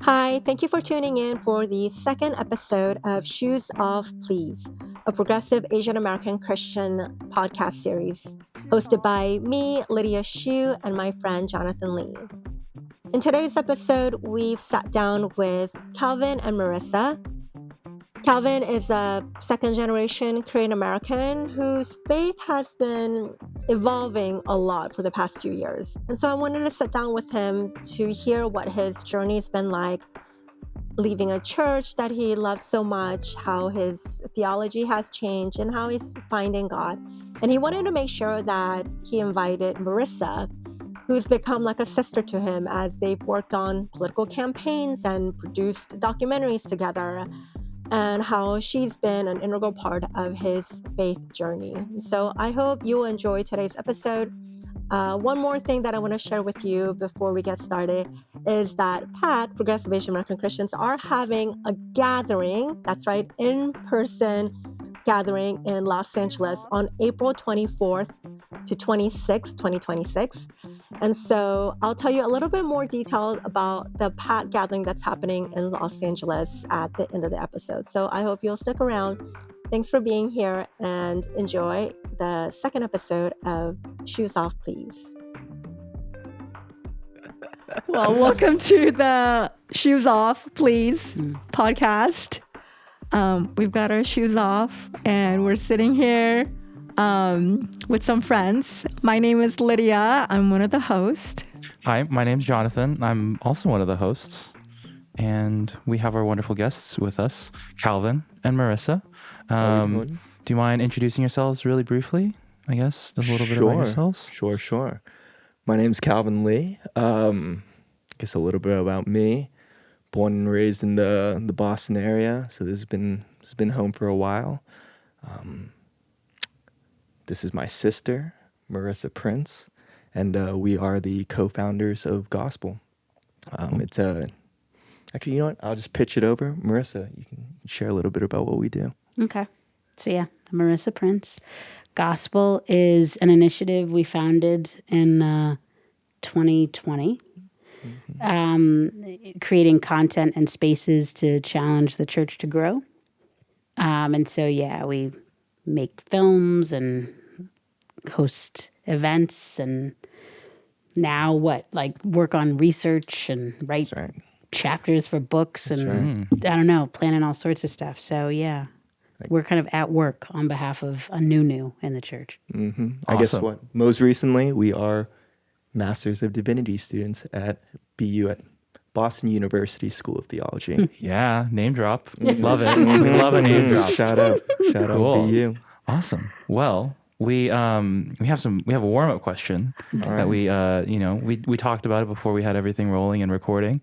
Hi, thank you for tuning in for the second episode of Shoes Off, Please, a progressive Asian American Christian podcast series hosted by me, Lydia Xu, and my friend Jonathan Lee. In today's episode, we've sat down with Calvin and Marisa. Calvin is a second generation Korean American whose faith has been evolving a lot for the past few years. And so I wanted to sit down with him to hear what his journey has been like, leaving a church that he loved so much, how his theology has changed, and how he's finding God. And he wanted to make sure that he invited Marisa, who's become like a sister to him as they've worked on political campaigns and produced documentaries together, and how she's been an integral part of his faith journey. So I hope you will enjoy today's episode. One more thing that I want to share with you before we get started is that PAC, Progressive Asian American Christians, are having a gathering, that's right, in-person gathering in Los Angeles on April 24th to 26th, 2026. And so I'll tell you a little bit more details about the PAC gathering that's happening in Los Angeles at the end of the episode. So I hope you'll stick around. Thanks for being here and enjoy the second episode of Shoes Off, Please. Well, welcome to the Shoes Off, Please podcast. We've got our shoes off and we're sitting here with some friends. My name is Lydia. I'm one of the hosts. Hi, my name's Jonathan. I'm also one of the hosts. And we have our wonderful guests with us, Calvin and Marisa. Do you mind introducing yourselves really briefly, I guess? Just a little bit about yourselves? Sure. My name's Calvin Lee. I guess a little bit about me. Born and raised in the Boston area, so this has been home for a while. This is my sister, Marisa Prince, and we are the co-founders of Gospel. It's actually, you know what? I'll just pitch it over. Marisa, you can share a little bit about what we do. Okay. So yeah, I'm Marisa Prince. Gospel is an initiative we founded in 2020, creating content and spaces to challenge the church to grow. And so, yeah, we make films and host events and now work on research and write chapters for books and I don't know, planning all sorts of stuff. So, yeah. We're kind of at work on behalf of a new in the church. Mm-hmm. I guess what? Most recently, we are Masters of Divinity students at BU at Boston University School of Theology. Yeah, name drop. Love it. We love a name drop. Shout out BU. Awesome. Well, we have a warm-up question that we talked about it before we had everything rolling and recording.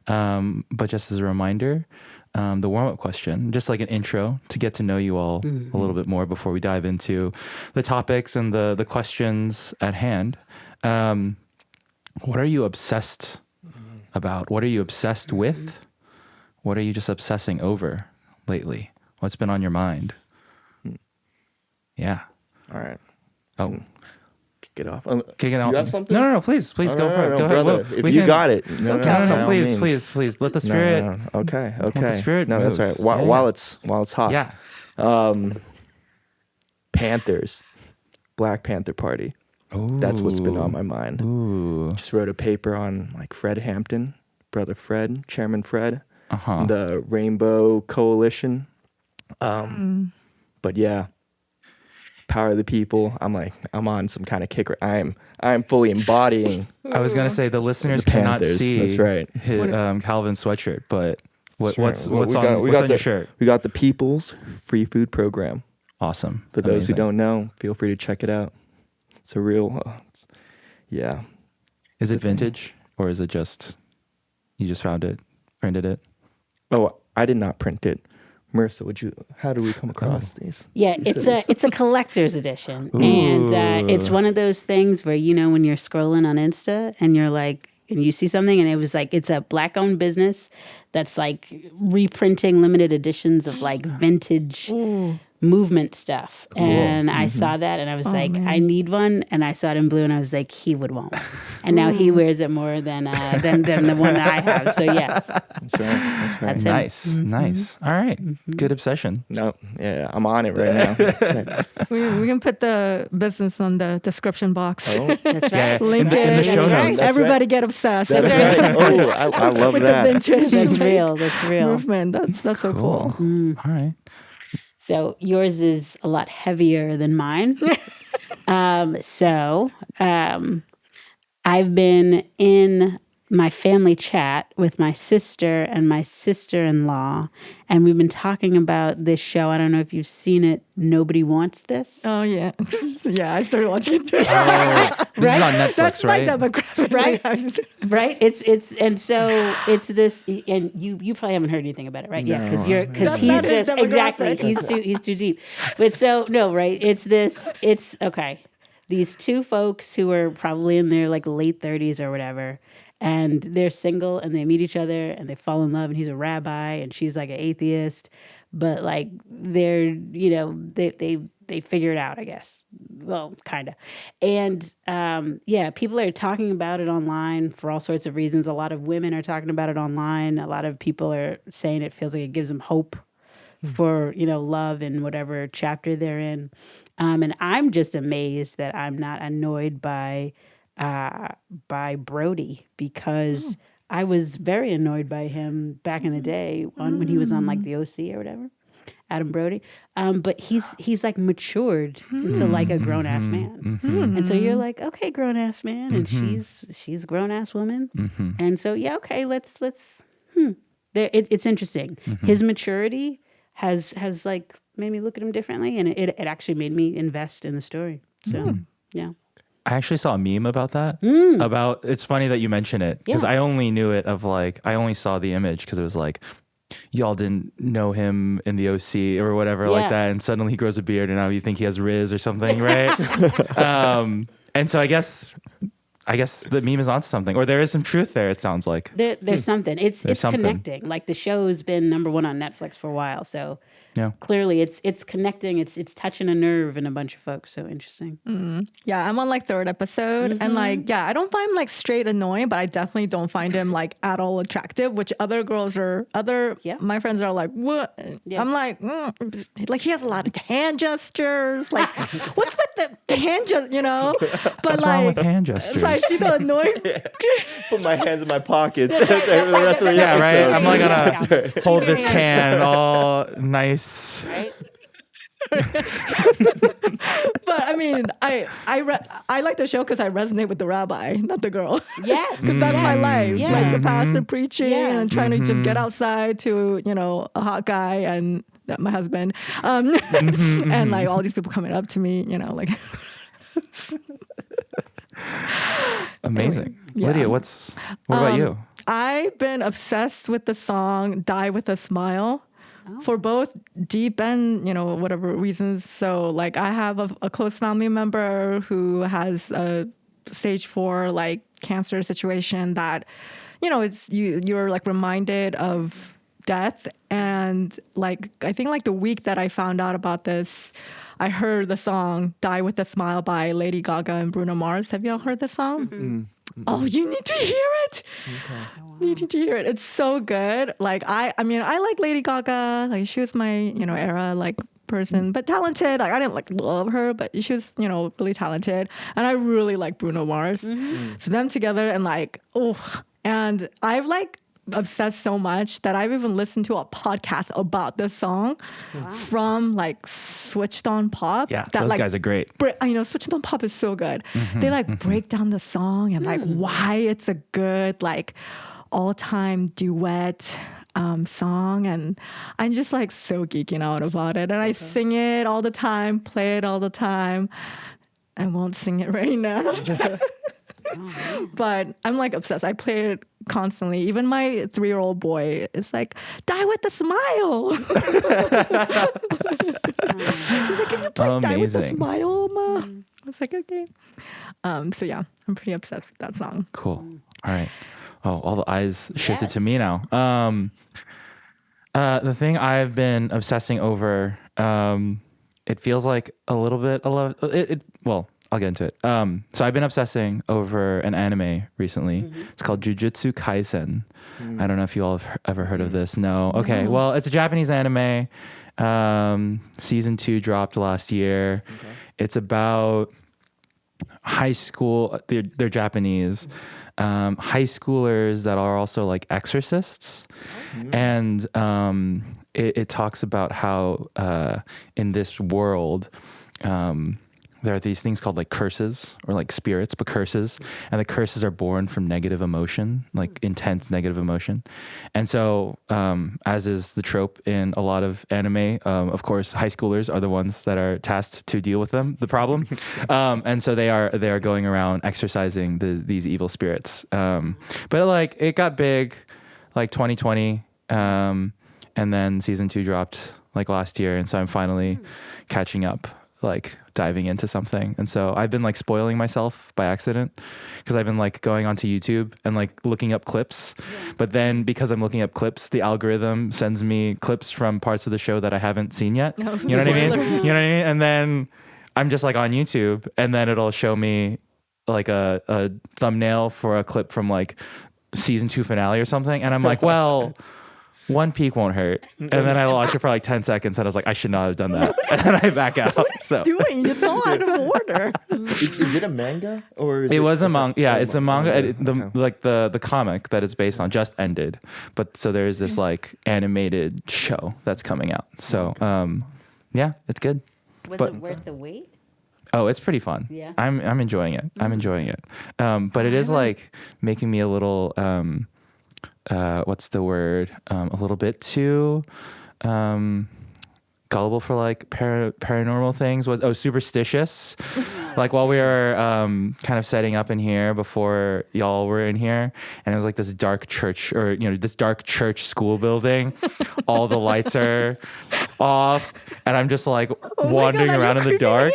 But just as a reminder, the warm-up question, just like an intro to get to know you all a little bit more before we dive into the topics and the questions at hand. What are you obsessed about? What are you obsessed with? What are you just obsessing over lately? What's been on your mind? Yeah. All right. Oh. Kick it off. Kick it off. You have something? No. Please go for it. Go brother. ahead. If you got it. No, please. Let the spirit. No. Okay. Let the spirit No, move. that's right. While it's hot. Yeah. Panthers. Black Panther Party. Ooh. That's what's been on my mind. Ooh. Just wrote a paper on Fred Hampton, Brother Fred, Chairman Fred, the Rainbow Coalition. But yeah, power of the people. I'm on some kind of kicker. I'm fully embodying. I was gonna say the listeners the cannot Panthers, see that's right. his, Calvin's sweatshirt, but what's we on your shirt? We got the People's Free Food Program. Awesome. For those who don't know, feel free to check it out. It's a real, yeah. Is it vintage or is it just you just found it, printed it? Oh, I did not print it. Marisa, how do we come across these? Yeah, it's a collector's edition. Ooh. And it's one of those things where, when you're scrolling on Insta and you're and you see something and it was it's a Black-owned business that's reprinting limited editions of vintage movement stuff. And I saw that and I was like, man. I need one. And I saw it in blue and I was like, he would want one. And now he wears it more than the one that I have. So yes, That's right. That's right. that's him. Nice, nice. All right, good obsession. No, yeah, I'm on it right now. We can put the business on the description box. Oh, That's Yeah, right. Link in the it. show That's notes. right. Everybody get obsessed. that's right. Oh, I love With that. the vintage That's like, real. That's real. movement. That's so cool. All right. So yours is a lot heavier than mine. I've been in my family chat with my sister and my sister-in-law, and we've been talking about this show. I don't know if you've seen it. Nobody Wants This. Oh yeah, yeah. I started watching it too. This is on Netflix, That's right? my demographic, Right? Right? It's this, and you probably haven't heard anything about it, right? Yeah, because he's not his just exactly demographic. he's too deep. But so no, right? It's okay. These two folks who are probably in their like late 30s or whatever, and they're single and they meet each other and they fall in love, and he's a rabbi and she's like an atheist, but like they're they figure it out, I guess. Well, kind of. And people are talking about it online for all sorts of reasons. A lot of women are talking about it online. A lot of people are saying it feels like it gives them hope for, love in whatever chapter they're in. And I'm just amazed that I'm not annoyed by Brody, because I was very annoyed by him back in the day when he was on like the OC or whatever. Adam Brody, but he's like matured into like a grown ass man, and so you're like, okay, grown ass man, and she's grown ass woman, and so yeah, okay, let's it's interesting. His maturity has like made me look at him differently, and it actually made me invest in the story. So yeah. I actually saw a meme about that. It's funny that you mention it, because Yeah. I only knew it of like, I only saw the image because it was like, y'all didn't know him in the OC or whatever like Yeah. that, and suddenly he grows a beard and now you think he has Riz or something, right? And so I guess the meme is onto something, or there is some truth there. It sounds like There's something. It's something. connecting. Like the show's been #1 on Netflix for a while, so yeah. clearly it's connecting. It's touching a nerve in a bunch of folks. So interesting. Yeah, I'm on like 3rd episode, and like, yeah, I don't find him like straight annoying, but I definitely don't find him like at all attractive. Which other girls my friends are like, what? Yeah. I'm like, like he has a lot of hand gestures. Like, what's with the hand gestures? But What's wrong with hand gestures? It's like, annoying. Put my hands in my pockets for the rest of the Yeah, right. episode. I'm like gonna Yeah. hold this can all nice. Right? But I mean, I like the show because I resonate with the rabbi, not the girl. Yes. Because that's my life. Yeah. Like the pastor preaching Yeah. and trying to just get outside to, a hot guy and my husband. And like all these people coming up to me, like. Amazing. Yeah. Lydia, what about you? I've been obsessed with the song Die With a Smile. For both deep and, whatever reasons. So like I have a close family member who has a stage 4 like cancer situation that, it's you're like reminded of death. And like, I think like the week that I found out about this, I heard the song Die With a Smile by Lady Gaga and Bruno Mars. Have y'all heard the song? Oh, you need to hear it. Okay. You need to hear it. It's so good. Like I like Lady Gaga. Like she was my, era like person, but talented. Like I didn't like love her, but she was, really talented. And I really like Bruno Mars. So them together and like, and I've like obsessed so much that I've even listened to a podcast about this song from like Switched On Pop. Yeah, that, those like, guys are great. Switched On Pop is so good. They like break down the song and like why it's a good like all-time duet song, and I'm just like so geeking out about it, and I sing it all the time, play it all the time. I won't sing it right now. But I'm like obsessed. I play it constantly. Even my 3-year-old boy is like, Die With a Smile. He's like, can you play Die With a Amazing. Smile, Ma? I was like, okay. So yeah, I'm pretty obsessed with that song. Cool. All right. Oh, all the eyes shifted Yes. to me now. The thing I've been obsessing over it feels like a little bit. Well, I'll get into it. So I've been obsessing over an anime recently. It's called Jujutsu Kaisen. I don't know if you all have ever heard of this. No. Okay. Well, it's a Japanese anime. Season 2 dropped last year. Okay. It's about high school. They're Japanese. High schoolers that are also like exorcists. And it talks about how in this world there are these things called like curses or like spirits, but curses, and the curses are born from negative emotion, like intense negative emotion. And so as is the trope in a lot of anime, of course high schoolers are the ones that are tasked to deal with the problem. And so they are going around exorcising these evil spirits. But like it got big like 2020, and then season 2 dropped like last year, and so I'm finally catching up, like diving into something. And so I've been like spoiling myself by accident because I've been like going onto YouTube and like looking up clips. But then because I'm looking up clips, the algorithm sends me clips from parts of the show that I haven't seen yet. You know what I mean? You know what I mean? And then I'm just like on YouTube, and then it'll show me like a thumbnail for a clip from like season 2 finale or something. And I'm like, well, one peek won't hurt. And then I watch it for like 10 seconds and I was like, I should not have done that. And then I back out. So doing? You fell out of order. Is it a manga or? Is it was a manga. Yeah, oh, it's a manga. The comic that it's based on just ended. But so there's this like animated show that's coming out. So yeah, it's good. Was it worth the wait? Oh, it's pretty fun. Yeah. I'm enjoying it. I'm enjoying it. But it is like making me a little what's the word? A little bit too gullible for like paranormal things. Superstitious. Like while we were kind of setting up in here before y'all were in here, and it was like this dark church, or this dark church school building. All the lights are off, and I'm just like wandering around in the dark.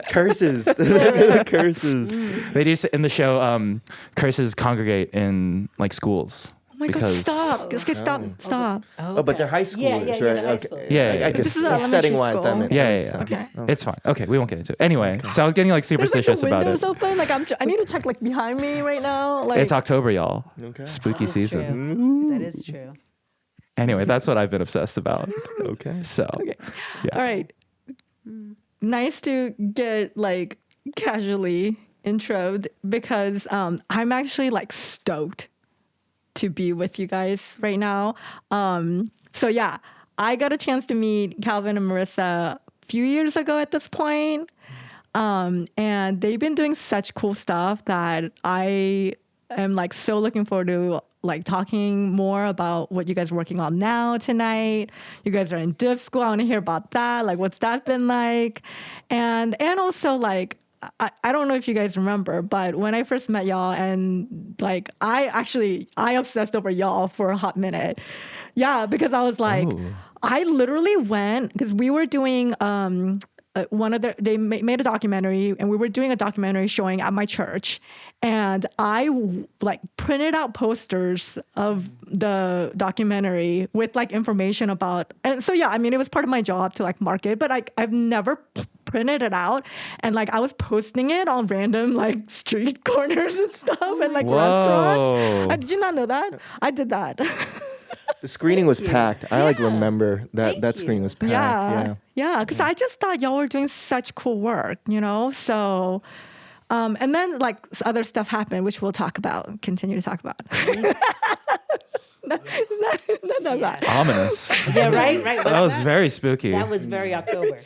Curses. Curses. They do in the show. Curses congregate in like schools. Oh my God, stop. Okay, stop. Oh, but they're high schoolers, right? Okay. Yeah. I guess setting-wise, that makes sense. Okay. It's fine. Okay, we won't get into it. Anyway, so I was getting like superstitious about it. Open. Like I need to check like behind me right now. Like it's October, y'all. Okay. Spooky season. That is true. Anyway, that's what I've been obsessed about. Okay. So. Okay. Yeah. All right. Nice to get like casually introed because I'm actually like stoked to be with you guys right now. So yeah, I got a chance to meet Calvin and Marisa a few years ago at this point. And they've been doing such cool stuff that I am like so looking forward to like talking more about what you guys are working on now tonight. You guys are in div school. I want to hear about that. Like what's that been like? And also like, I don't know if you guys remember, but when I first met y'all and like, I obsessed over y'all for a hot minute. Yeah, because I was like, I literally went, because we were doing they made a documentary, and we were doing a documentary showing at my church, and I like printed out posters of the documentary with like information about, and so yeah, I mean it was part of my job to like market, but I've never printed it out, and like I was posting it on random like street corners and stuff and like restaurants. Did you not know that? I did that. The screening was packed. I like remember that screening was packed. Yeah, because I just thought y'all were doing such cool work, so and then like other stuff happened, which we'll continue to talk about. Not that bad. Ominous. Yeah, right. That was very spooky. That was very October.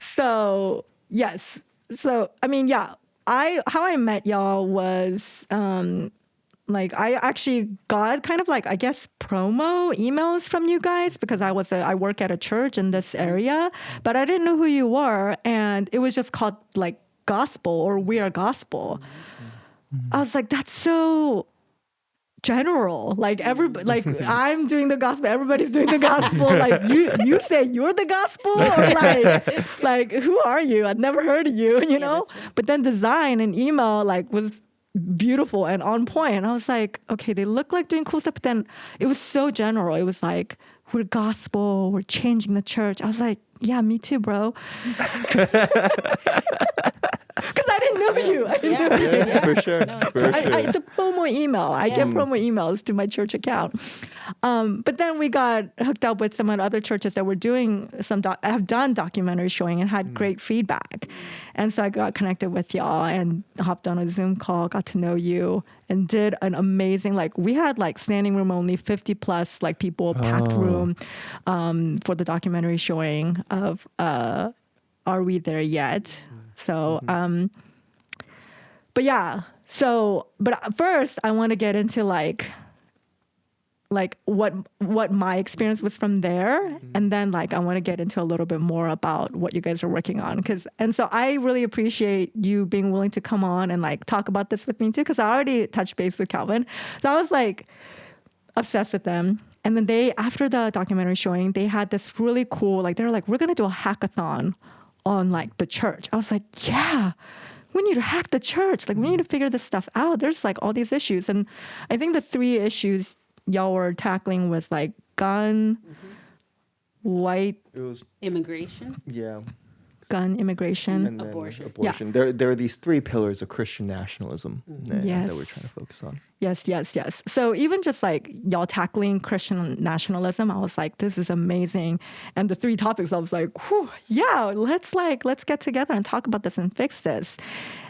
So yes. So I mean, yeah. How I met y'all was like I actually got kind of like, I guess, promo emails from you guys because I work at a church in this area, but I didn't know who you were, and it was just called like gospel or we are gospel. I was like, that's so general. Like everybody, like I'm doing the gospel, everybody's doing the gospel. Like you say you're the gospel, or like who are you? I've never heard of you, you know. But then design and email like was beautiful and on point. And I was like, okay, they look like doing cool stuff, but then it was so general. It was like, we're gospel, we're changing the church. I was like, yeah, me too, bro. Because I didn't know you. I didn't know you. Yeah, for sure. It's a promo email. I get promo emails to my church account. But then we got hooked up with some other churches that were doing have done documentary showing and had great feedback. And so I got connected with y'all and hopped on a Zoom call, got to know you, and did an amazing, like, we had like standing room only, 50 plus like people, packed room for the documentary showing of Are We There Yet? So, but yeah, but first I want to get into like what my experience was from there. And then like, I want to get into a little bit more about what you guys are working on. And so I really appreciate you being willing to come on and like talk about this with me too. Cause I already touched base with Calvin. So I was like obsessed with them. And then after the documentary showing, they had this really cool, like, they're like, we're going to do a hackathon on like the church. I was like, yeah, we need to hack the church. Like, we need to figure this stuff out. There's like all these issues. And I think the 3 issues y'all were tackling was like gun, white, It was Immigration. gun, immigration. and then Abortion. abortion. There are these 3 pillars of Christian nationalism that we're trying to focus on. Yes. So even just like y'all tackling Christian nationalism, I was like, this is amazing. And the 3 topics, I was like, whew, yeah, let's get together and talk about this and fix this.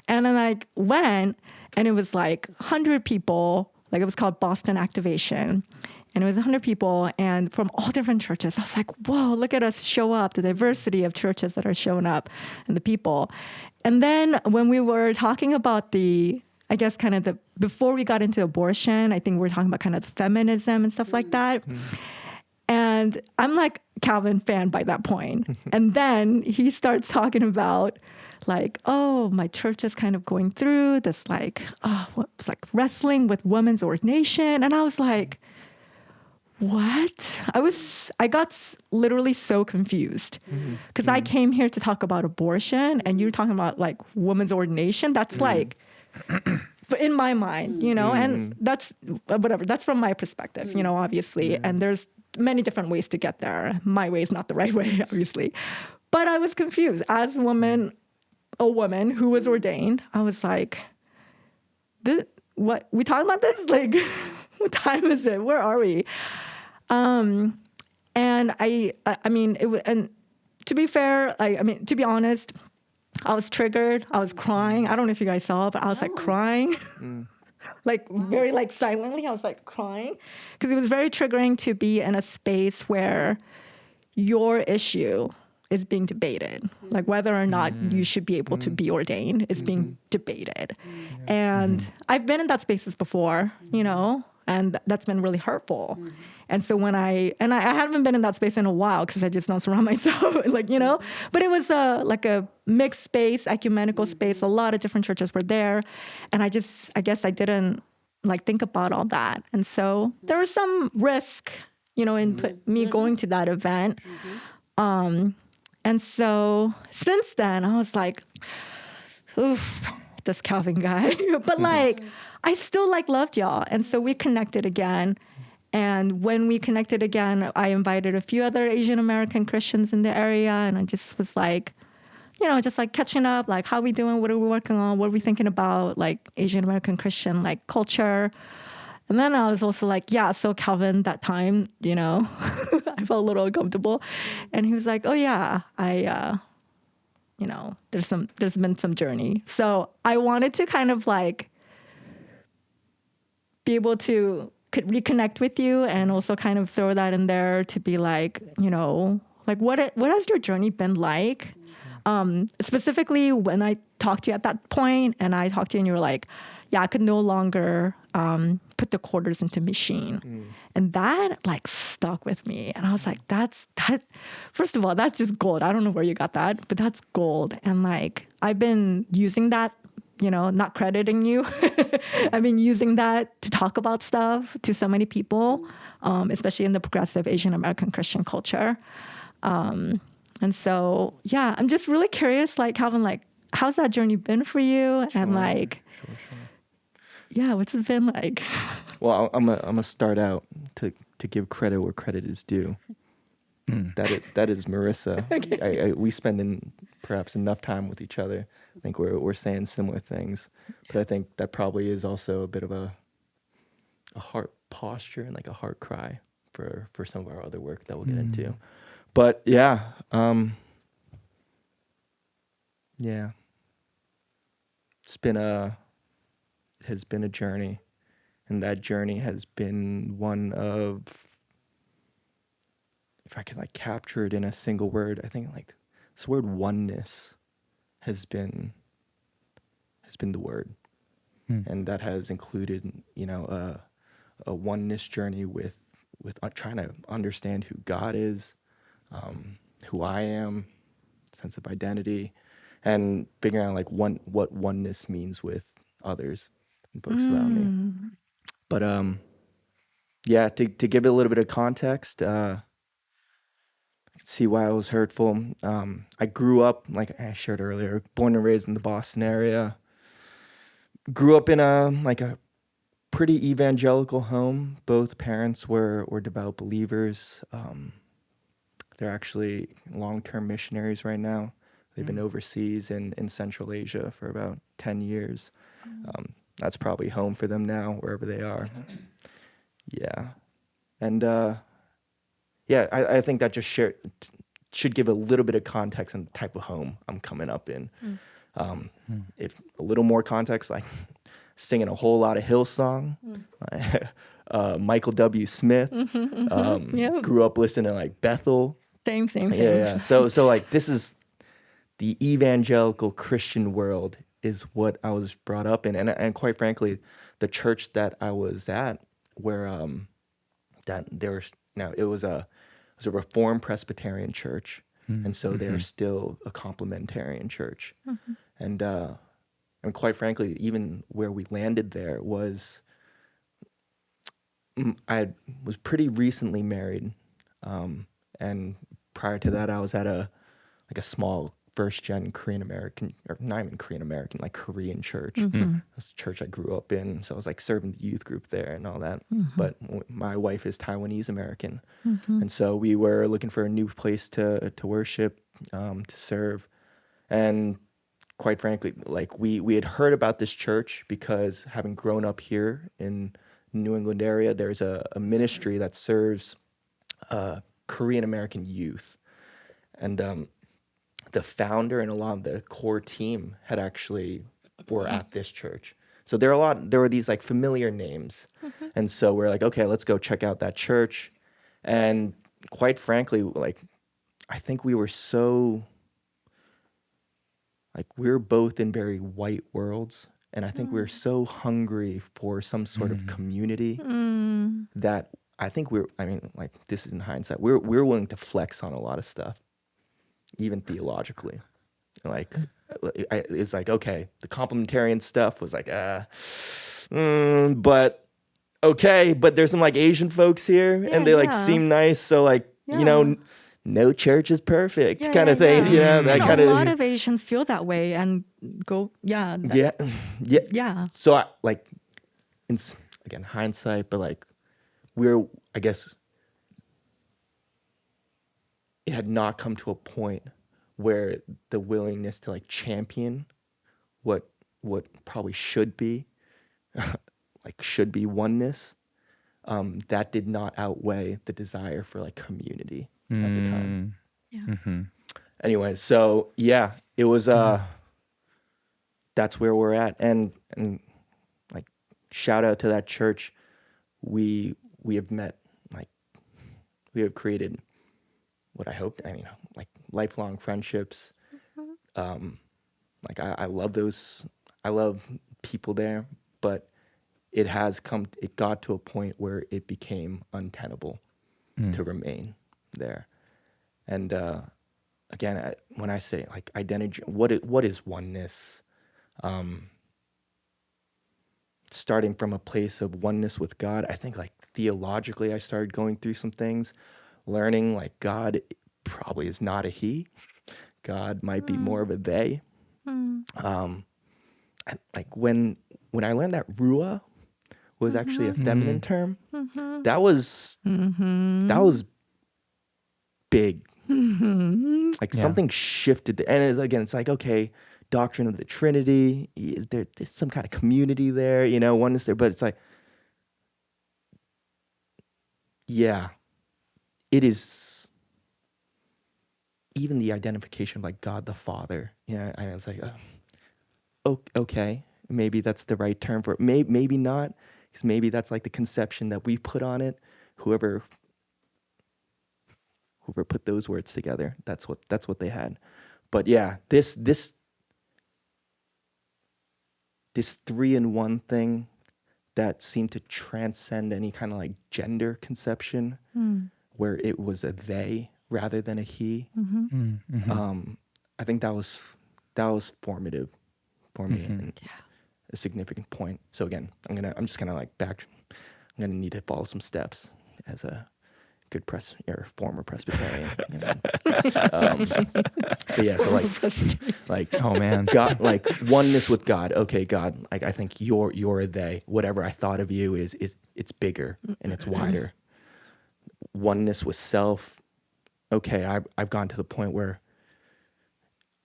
And then I went, and it was like 100 people. Like, it was called Boston Activation. And it was 100 people and from all different churches. I was like, whoa, look at us show up, the diversity of churches that are showing up and the people. And then when we were talking about before we got into abortion, I think we were talking about kind of the feminism and stuff like that. And I'm like Calvin fan by that point. And then he starts talking about like, oh, my church is kind of going through this it's like wrestling with women's ordination. And I was like, what? I got literally so confused because I came here to talk about abortion and you're talking about like women's ordination. That's like, in my mind, and that's whatever. That's from my perspective, obviously. And there's many different ways to get there. My way is not the right way, obviously. But I was confused as a woman who was ordained. I was like, what we talking about this? Like, what time is it? Where are we? And I mean, it was, and to be fair, to be honest, I was triggered. I was crying. I don't know if you guys saw, but I was like crying, like very like silently. I was like crying because it was very triggering to be in a space where your issue is being debated, like whether or not you should be able to be ordained is being debated. And I've been in that spaces before, and that's been really hurtful. And so I haven't been in that space in a while because I just don't surround myself, but it was like a mixed space, ecumenical space. A lot of different churches were there. And I guess I didn't like think about all that. And so there was some risk, in me going to that event. And so since then I was like, oof, this Calvin guy, but like, I still like loved y'all. And so we connected again. And when we connected again, I invited a few other Asian American Christians in the area. And I just was like, just like catching up, like, how we doing? What are we working on? What are we thinking about? Like Asian American Christian, like culture. And then I was also like, yeah, so Calvin, that time, I felt a little uncomfortable. And he was like, oh yeah, there's been some journey. So I wanted to kind of like be able to reconnect with you and also kind of throw that in there to be like, like what has your journey been like? Specifically when I talked to you at that point and I talked to you and you were like, yeah, I could no longer put the quarters into machine. And that like stuck with me. And I was like, that, first of all, that's just gold. I don't know where you got that, but that's gold. And like, I've been using that, not crediting you. I've been using that to talk about stuff to so many people, especially in the progressive Asian American Christian culture. And so, yeah, I'm just really curious, like, Calvin, like, how's that journey been for you? And like, Sure. yeah, what's it been like? Well, I'm gonna start out to give credit where credit is due. That is Marisa. Okay. We spend perhaps enough time with each other. I think we're saying similar things, but I think that probably is also a bit of a heart posture and like a heart cry for some of our other work that we'll get into. But yeah, has been a journey, and that journey has been one of, if I could like capture it in a single word, I think like this word oneness has been the word, and that has included a oneness journey with trying to understand who God is, who I am, sense of identity, and figuring out like what oneness means with others and folks around me. But yeah, to give it a little bit of context, I can see why I was hurtful. I grew up, like I shared earlier, born and raised in the Boston area. Grew up in a pretty evangelical home. Both parents were devout believers. They're actually long-term missionaries right now. They've been overseas in Central Asia for about 10 years. That's probably home for them now, wherever they are. Yeah. And I think that just should give a little bit of context on the type of home I'm coming up in. If a little more context, like singing a whole lot of Hillsong, Michael W. Smith, grew up listening to like Bethel. Same. Yeah. So like this is the evangelical Christian world is what I was brought up in, and quite frankly, the church that I was at, where it was a Reformed Presbyterian church, and so they're still a complementarian church, and quite frankly, even where we landed there was, I was pretty recently married, and prior to that, I was at a small first-gen Korean American, or not even Korean American, like Korean church. That's the church I grew up in, so I was like serving the youth group there and all that. But my wife is Taiwanese American, and so we were looking for a new place to worship, to serve, and quite frankly, like we had heard about this church because having grown up here in New England area, there's a ministry that serves Korean American youth, and the founder and a lot of the core team were at this church. So there were these like familiar names, and so we're like, okay, let's go check out that church. And quite frankly, like I think we were so, like we were both in very white worlds, and I think we were so hungry for some sort of community that I think like this is in hindsight, we're willing to flex on a lot of stuff, even theologically. Like it's like, okay, the complementarian stuff was like, but okay, but there's some like Asian folks here, and they like seem nice, so like no church is perfect kind of thing, that kind of. A lot of Asians feel that way and go, yeah. So I, like, again, hindsight, but like I guess it had not come to a point where the willingness to like champion what probably should be oneness, that did not outweigh the desire for like community at the time. Anyway, so yeah, it was that's where we're at, and like shout out to that church. We have met, like we have created what I hoped, like lifelong friendships. Like I love people there, but it got to a point where it became untenable to remain there. And again, when I say like identity, what is oneness? Starting from a place of oneness with God, I think like theologically, I started going through some things, learning like God probably is not a he. God might be more of a they. Like when I learned that Ruah was actually a feminine term. Mm-hmm. That was big. Like something shifted, and it's like, okay, doctrine of the Trinity, there's some kind of community there, oneness there, but it's like, yeah, it is even the identification of like God the Father, and it's like, okay, maybe that's the right term for it. Maybe not, because maybe that's like the conception that we put on it. Whoever put those words together, that's what they had. But yeah, this 3-in-1 thing that seemed to transcend any kind of like gender conception, where it was a they rather than a he. I think that was formative for me, and a significant point. So again, I'm just kind of like I'm gonna need to follow some steps as a good former Presbyterian. But yeah, so like Oh man. God, like oneness with God. Okay, God, like I think you're a they. Whatever I thought of you is it's bigger and it's wider. Oneness with self. Okay, I've gone to the point where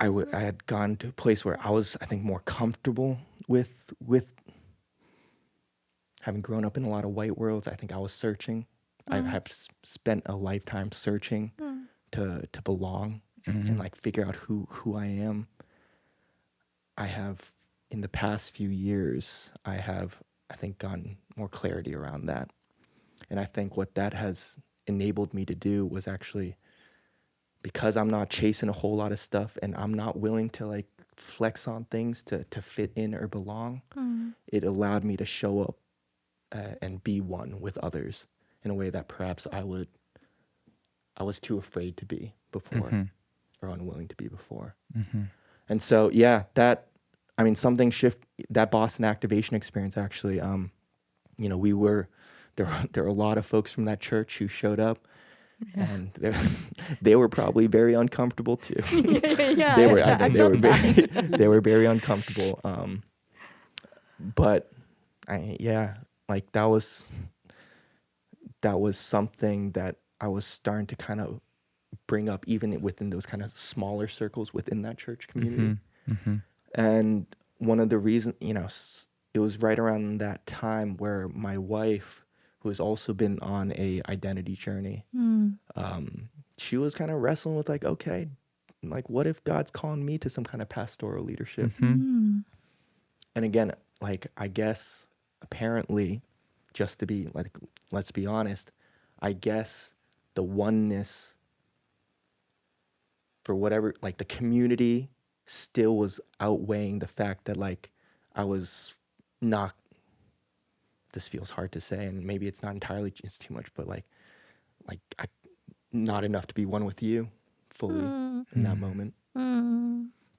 I had gone to a place where I was, I think, more comfortable with having grown up in a lot of white worlds. I think I was searching. I have spent a lifetime searching to belong and like figure out who I am. I have, in the past few years, I think, gotten more clarity around that. And I think what that has enabled me to do was actually, because I'm not chasing a whole lot of stuff and I'm not willing to like flex on things to fit in or belong, it allowed me to show up and be one with others in a way that perhaps I was too afraid to be before, or unwilling to be before. And so, yeah, something that Boston activation experience actually, there were a lot of folks from that church who showed up, and they were probably very uncomfortable too. They were very uncomfortable. But that was something that I was starting to kind of bring up even within those kind of smaller circles within that church community. And one of the reasons, it was right around that time where my wife, who has also been on a identity journey, she was kind of wrestling with like, okay, like what if God's calling me to some kind of pastoral leadership? And again, like, I guess apparently, just to be like, let's be honest, I guess the oneness, for whatever, like the community still was outweighing the fact that like I was not, this feels hard to say, and maybe it's not entirely, it's too much, but like I not enough to be one with you fully in that moment.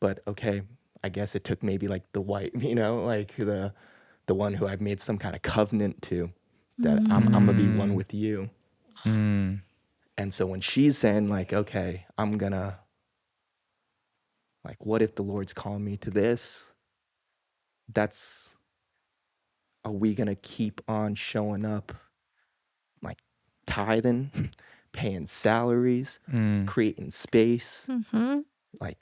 But okay, I guess it took maybe like the white, like the one who I've made some kind of covenant to, that I'm gonna be one with you. And so when she's saying like, okay, I'm gonna, like, what if the Lord's calling me to this? Are we gonna keep on showing up, like tithing, paying salaries, creating space, like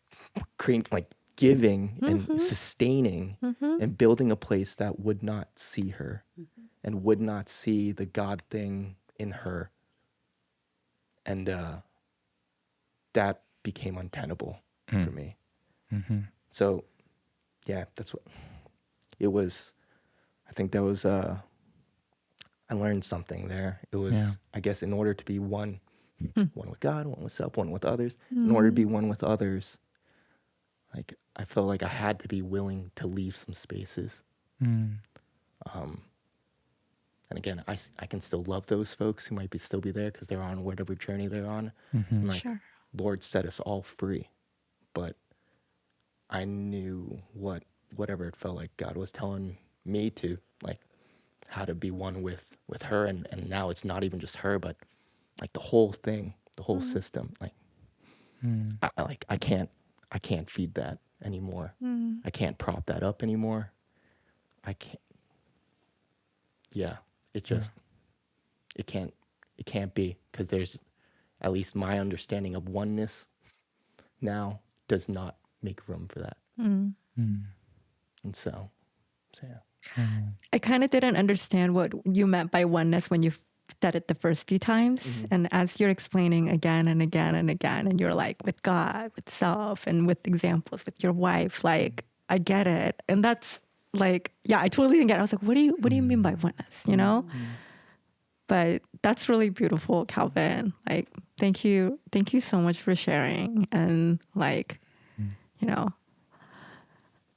giving and sustaining and building a place that would not see her and would not see the God thing in her? And that became untenable for me. So, yeah, that's what it was. I think that was, I learned something there. It was, I guess, in order to be one with God, one with self, one with others, in order to be one with others, like, I felt like I had to be willing to leave some spaces. And again, I can still love those folks who might still be there because they're on whatever journey they're on. And like, Lord set us all free. But I knew whatever it felt like God was telling me to, like, how to be one with her. And now it's not even just her, but like the whole thing, the whole system. Like, I can't feed that anymore. I can't prop that up anymore. yeah, it just it can't be, because there's, at least my understanding of oneness now does not make room for that. Mm. And so yeah. I kind of didn't understand what you meant by oneness when you said it the first few times. And as you're explaining again and again and again, and you're like, with God, with self, and with examples, with your wife, like, I get it. And that's like, yeah, I totally didn't get it. I was like, what do you mean by oneness? You know? But that's really beautiful, Calvin. Like, thank you so much for sharing. And like, you know,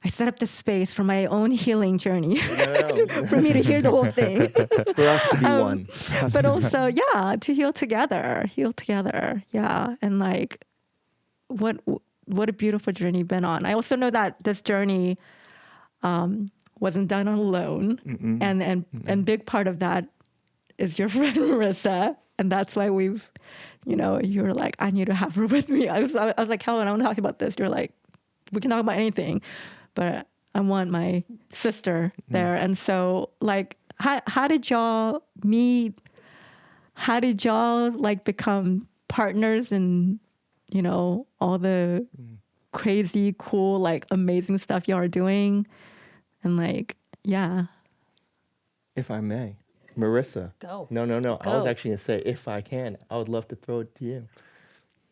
I set up this space for my own healing journey for me to hear the whole thing. For us to be one. But also, yeah, to heal together. Yeah. And like, what a beautiful journey you've been on. I also know that this journey wasn't done alone. And big part of that is your friend Marisa. And that's why we've, you know, you were like, I need to have her with me. I was like, Calvin, I want to talk about this. You're like, we can talk about anything, but I want my sister there. And so like, how did y'all meet? How did y'all like become partners in, you know, all the crazy, cool, like amazing stuff y'all are doing? And like, yeah. If I may, Marisa. Go. No. I was Go. actually going to say, if I can, I would love to throw it to you.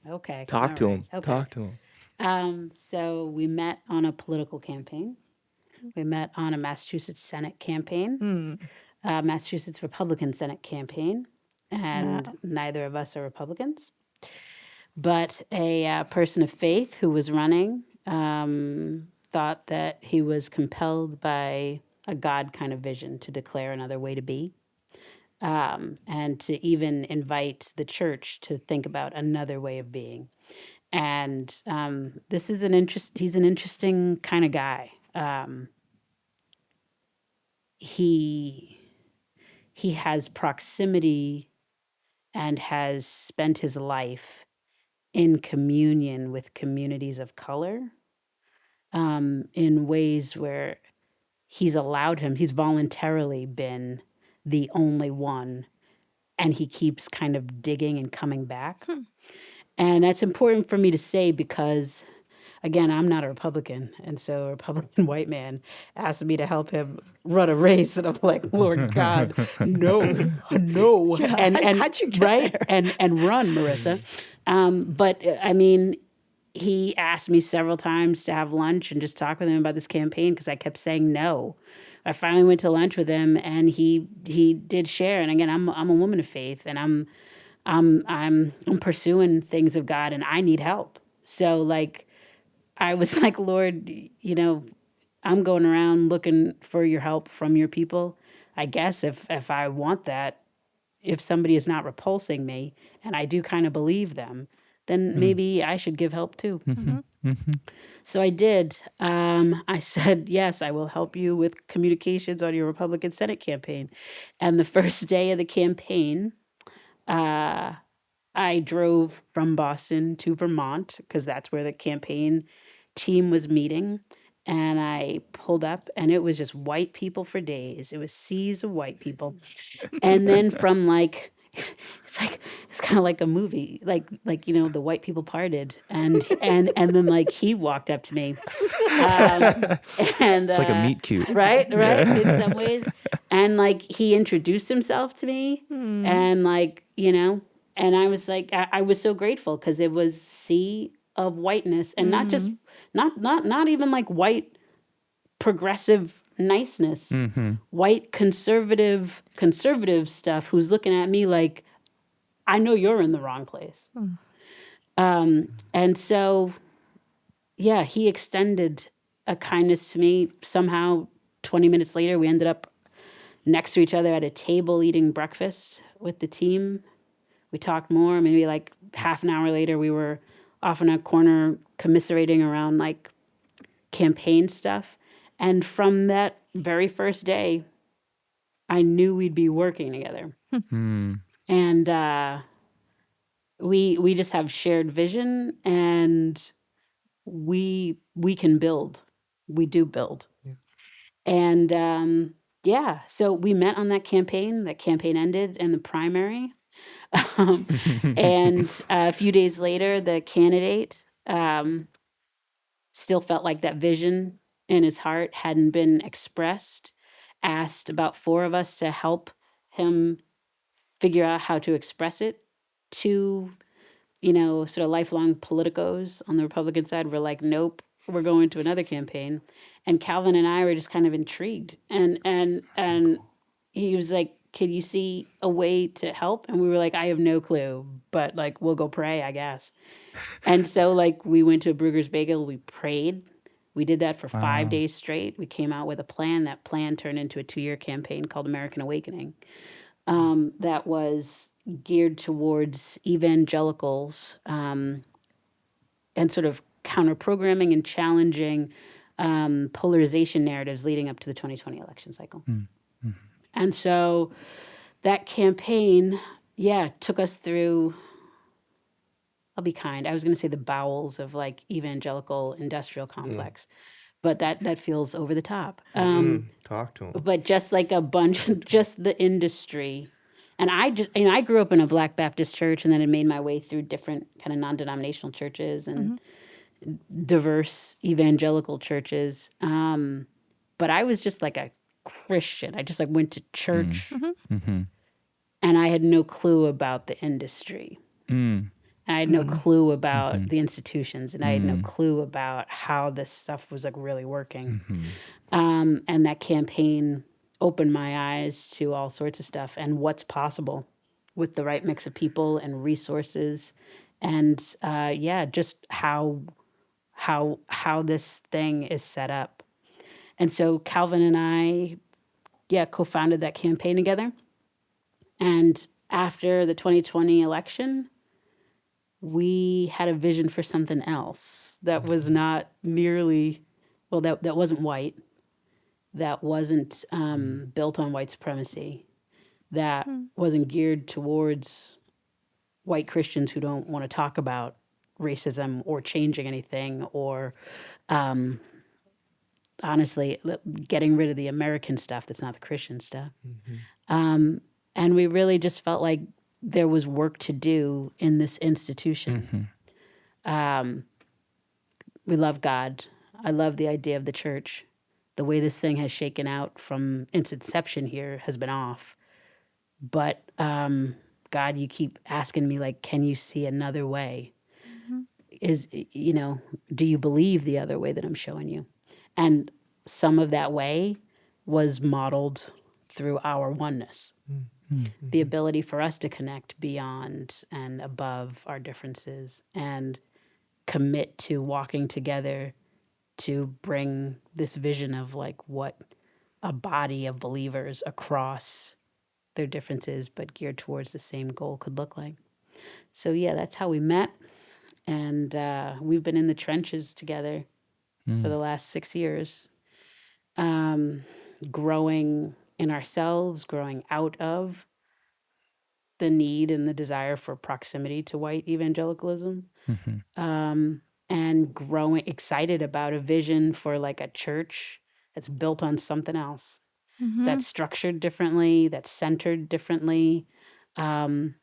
Okay. Talk to All him. right. Okay. Talk to him. So we met on a political campaign. We met on a Massachusetts Senate campaign, Massachusetts Republican Senate campaign, and neither of us are Republicans. But a person of faith who was running thought that he was compelled by a God kind of vision to declare another way to be. And to even invite the church to think about another way of being. And this is he's an interesting kind of guy. He has proximity and has spent his life in communion with communities of color in ways where he's voluntarily been the only one, and he keeps kind of digging and coming back. And that's important for me to say because, again, I'm not a Republican. And so a Republican white man asked me to help him run a race. And I'm like, Lord God, no. Yeah, And how'd you get right? there? And run, Marisa. But I mean, he asked me several times to have lunch and just talk with him about this campaign because I kept saying no. I finally went to lunch with him, and he did share. And again, I'm a woman of faith, and I'm pursuing things of God, and I need help. So like, I was like, Lord, you know, I'm going around looking for your help from your people. I guess if I want that, if somebody is not repulsing me, and I do kind of believe them, then maybe I should give help too. So I did. I said, yes, I will help you with communications on your Republican Senate campaign. And the first day of the campaign, I drove from Boston to Vermont because that's where the campaign team was meeting. And I pulled up, and it was just white people for days. It was seas of white people. And then from like, it's kind of like a movie, like you know, the white people parted, and then like he walked up to me, and It's like a meet cute. right, in some ways, and like he introduced himself to me, and like, you know, and I was like, I was so grateful because it was sea of whiteness, and not just not even like white progressive niceness, white conservative stuff who's looking at me like, I know you're in the wrong place. And so, yeah, he extended a kindness to me. Somehow 20 minutes later, we ended up next to each other at a table eating breakfast with the team. We talked more. Maybe like half an hour later, we were off in a corner commiserating around like campaign stuff. And from that very first day, I knew we'd be working together. And we just have shared vision, and we can build. We do build. And yeah, so we met on that campaign. That campaign ended in the primary. And a few days later, the candidate still felt like that vision in his heart hadn't been expressed, asked about 4 of us to help him figure out how to express it. 2, sort of lifelong politicos on the Republican side were like, nope, we're going to another campaign. And Calvin and I were just kind of intrigued. And he was like, can you see a way to help? And we were like, I have no clue, but like, we'll go pray, I guess. And so like we went to a Brugger's Bagel, we prayed. We did that for 5 days straight. We came out with a plan. That plan turned into a 2-year campaign called American Awakening. That was geared towards evangelicals and sort of counter-programming and challenging polarization narratives leading up to the 2020 election cycle. Mm-hmm. And so that campaign, took us through, I'll be kind, I was going to say the bowels of like evangelical industrial complex. But that feels over the top. Talk to him. But just like a bunch, just the industry. And I grew up in a Black Baptist church, and then I made my way through different kind of non-denominational churches and diverse evangelical churches. But I was just like a Christian. I just like went to church, and I had no clue about the industry. And I had no clue about the institutions, and I had no clue about how this stuff was like really working. And that campaign opened my eyes to all sorts of stuff and what's possible with the right mix of people and resources, and just how this thing is set up. And so Calvin and I, co-founded that campaign together. And after the 2020 election, we had a vision for something else that was not nearly, that wasn't white, that wasn't built on white supremacy, that wasn't geared towards white Christians who don't want to talk about racism or changing anything or, honestly, getting rid of the American stuff that's not the Christian stuff. And we really just felt like there was work to do in this institution. We love God. I love the idea of the church. The way this thing has shaken out from its inception here has been off. But God, you keep asking me, like, can you see another way? Do you believe the other way that I'm showing you? And some of that way was modeled through our oneness. The ability for us to connect beyond and above our differences and commit to walking together to bring this vision of like what a body of believers across their differences but geared towards the same goal could look like. So that's how we met. And we've been in the trenches together for the last 6 years, growing in ourselves, growing out of the need and the desire for proximity to white evangelicalism, and growing excited about a vision for like a church that's built on something else, that's structured differently, that's centered differently. And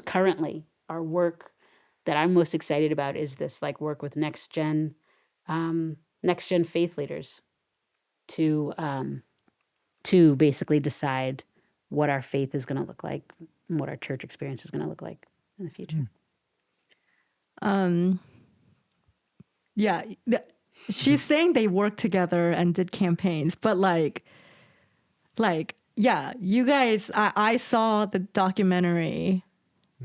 currently our work that I'm most excited about is this like work with next gen faith leaders to basically decide what our faith is going to look like and what our church experience is going to look like in the future. She's saying they worked together and did campaigns, but you guys, I saw the documentary,